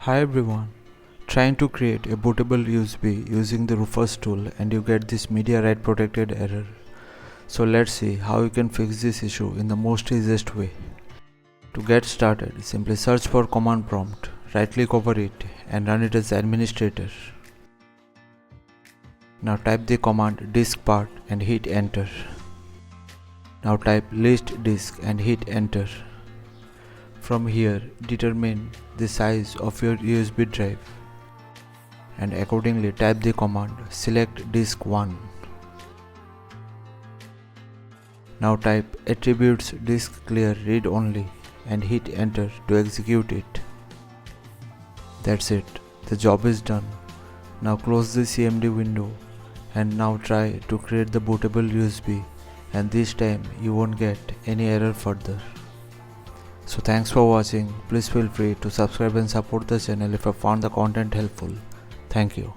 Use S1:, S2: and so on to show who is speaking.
S1: Hi everyone, trying to create a bootable USB using the Rufus tool and you get this media write protected error. So let's see how you can fix this issue in the most easiest way. To get started, simply search for command prompt, right click over it and run it as administrator. Now type the command disk part and hit enter. Now type list disk and hit enter. From here, determine the size of your USB drive and accordingly type the command select disk 1. Now type attributes disk clear read only and hit enter to execute it. That's it, the job is done. Now close the CMD window and now try to create the bootable USB, and this time you won't get any error further. So thanks for watching. Please feel free to subscribe and support the channel if you found the content helpful. Thank you.